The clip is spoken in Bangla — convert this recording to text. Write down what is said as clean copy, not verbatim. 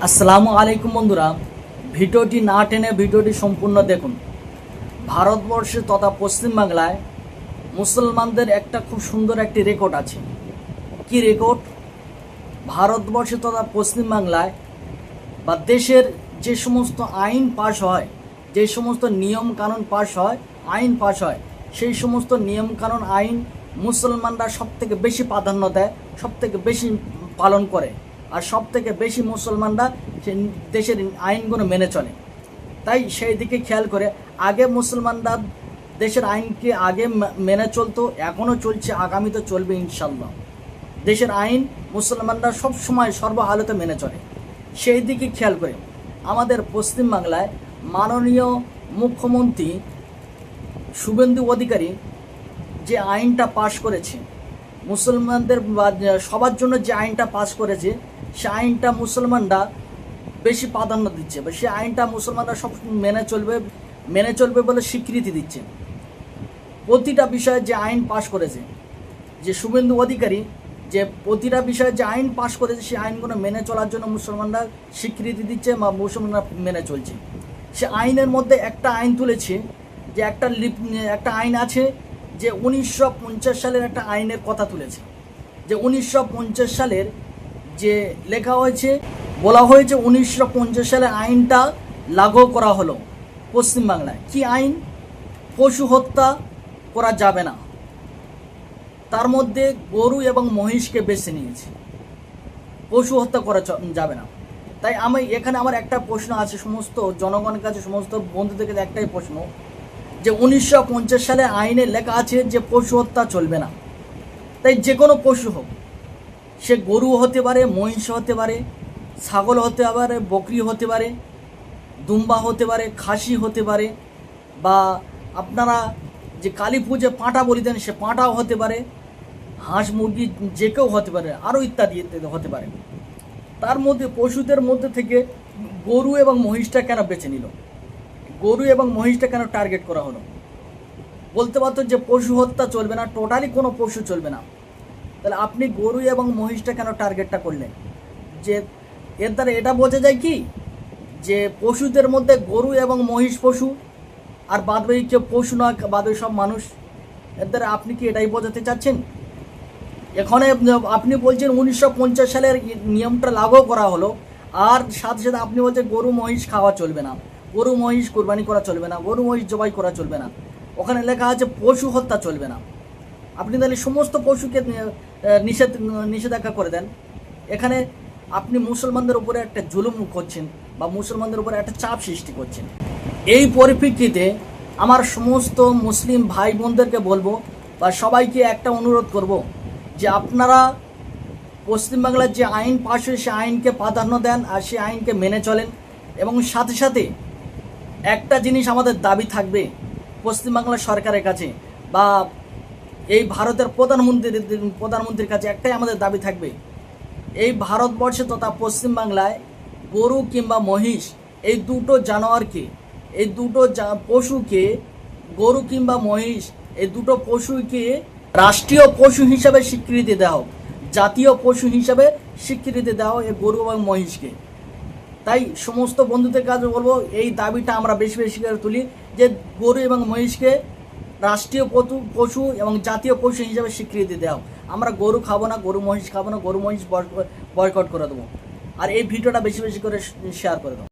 আসসালামু আলাইকুম বন্ধুরা, ভিডিওটি না টেনে ভিডিওটি সম্পূর্ণ দেখুন। ভারতবর্ষে তথা পশ্চিমবাংলায় মুসলমানদের একটা খুব সুন্দর একটি রেকর্ড আছে। কি রেকর্ড? ভারতবর্ষে তথা পশ্চিমবাংলায় বা দেশের যে সমস্ত আইন পাশ হয়, যে সমস্ত নিয়ম কানুন পাশ হয়, আইন পাশ হয়, সেই সমস্ত নিয়ম কানুন আইন মুসলমানরা সবথেকে বেশি প্রাধান্য দেয়, সবথেকে বেশি পালন করে, আর সবথেকে বেশি মুসলমানরা সেই দেশের আইনগুলো মেনে চলে। তাই সেই দিকে খেয়াল করে আগে মুসলমানরা দেশের আইনকে আগে মেনে চলতো, এখনও চলছে, আগামীতে চলবে ইনশাল্লাহ। দেশের আইন মুসলমানরা সব সময় সর্বহালতে মেনে চলে। সেই দিকে খেয়াল করে আমাদের পশ্চিমবাংলায় মাননীয় মুখ্যমন্ত্রী শুভেন্দু অধিকারী যে আইনটা পাশ করেছে, মুসলমানদের সবার জন্য যে আইনটা পাশ করেছে, সে আইনটা মুসলমানরা বেশি প্রাধান্য দিচ্ছে, বা সে আইনটা মুসলমানরা সব মেনে চলবে বলে স্বীকৃতি দিচ্ছে। প্রতিটা বিষয়ে যে আইন পাশ করেছে, যে শুভেন্দু অধিকারী যে প্রতিটা বিষয়ে যে আইন পাশ করেছে, সেই আইনগুলো মেনে চলার জন্য মুসলমানরা স্বীকৃতি দিচ্ছে বা মুসলমানরা মেনে চলছে। সে আইনের মধ্যে একটা আইন তুলেছে, যে একটা আইন আছে, যে 1950 সালের একটা আইনের কথা তুলেছে, যে 1950 সালের যে লেখা হয়েছে, বলা হয়েছে 1950 সালের আইনটা লাগু করা হলো পশ্চিমবাংলায়। কি আইন? পশু হত্যা করা যাবে না। তার মধ্যে গরু এবং মহিষকে বেছে নিয়েছে, পশু হত্যা করা যাবে না। তাই আমি এখানে আমার একটা প্রশ্ন আছে, সমস্ত জনগণের কাছে, সমস্ত বন্ধুদের কাছে একটাই প্রশ্ন, যে 1950 সালে আইনে লেখা আছে যে পশু হত্যা চলবে না। তাই যে কোনো পশু হোক, সে গরু হতে পারে, মহিষ হতে পারে, ছাগল হতে পারে, বকরি হতে পারে, দুম্বা হতে পারে, খাসি হতে পারে, বা আপনারা যে কালী পুজো পাঁঠা বলি দেন, সে পাঁঠাও হতে পারে, হাঁস মুরগি যে কেউ হতে পারে, আরও ইত্যাদি ইত্যাদি হতে পারে। তার মধ্যে পশুদের মধ্যে থেকে গরু এবং মহিষটা কেন বেছে নিল? গরু এবং মহিষটা কেন টার্গেট করা হলো? বলতে পারতো যে পশু হত্যা চলবে না, টোটালি কোনো পশু চলবে না। তাহলে আপনি গরু এবং মহিষটা কেন টার্গেটটা করলেন? যে এর দ্বারা এটা বোঝা যায় কি, যে পশুদের মধ্যে গরু এবং মহিষ পশু, আর বাদবাকি কেউ পশু না, বাদবাকি সব মানুষ। এর দ্বারা আপনি কি এটাই বোঝাতে চাচ্ছেন? এখানে আপনি বলছেন 1950 সালের নিয়মটা লাগু করা হলো, আর সাথে সাথে আপনি বলছেন গরু মহিষ খাওয়া চলবে না, গরু মহিষ কোরবানি করা চলবে না, গরু মহিষ জবাই করা চলবে না। ওখানে লেখা আছে পশু হত্যা চলবে না। আপনি তাহলে সমস্ত পশুকে নিষেধাজ্ঞা করে দেন। এখানে আপনি মুসলমানদের উপরে একটা জুলুম করছেন, বা মুসলমানদের উপরে একটা চাপ সৃষ্টি করছেন। এই পরিপ্রেক্ষিতে আমার সমস্ত মুসলিম ভাই বোনদেরকে বলবো, বা সবাইকে একটা অনুরোধ করব, যে আপনারা পশ্চিমবাংলার যে আইন পাশ হয়ে সে আইনকে প্রাধান্য দেন, আর সে আইনকে মেনে চলেন। এবং সাথে সাথে একটা জিনিস আমাদের দাবি থাকবে পশ্চিমবাংলার সরকারের কাছে, বা এই ভারতের প্রধানমন্ত্রীর কাছে, একটাই আমাদের দাবি থাকবে, এই ভারতবর্ষে তথা পশ্চিমবাংলায় গরু কিংবা মহিষ, এই দুটো জানোয়ারকে, এই দুটো পশুকে, গরু কিংবা মহিষ, এই দুটো পশুকে রাষ্ট্রীয় পশু হিসাবে স্বীকৃতি দেওয়া হোক, জাতীয় পশু হিসাবে স্বীকৃতি দেওয়া হোক এই গরু এবং মহিষকে। তাই সমস্ত বন্ধুদের কাছে বলবো, এই দাবিটা আমরা বেশি বেশি করে তুলি, যে গরু এবং মহিষকে রাষ্ট্রীয় পশু এবং জাতীয় পশু হিসাবে স্বীকৃতি দেওয়া। আমরা গরু খাবো না, গরু মহিষ খাবো না, গরু মহিষ বয়কট করে দেবো। আর এই ভিডিওটা বেশি বেশি করে শেয়ার করে দেবো।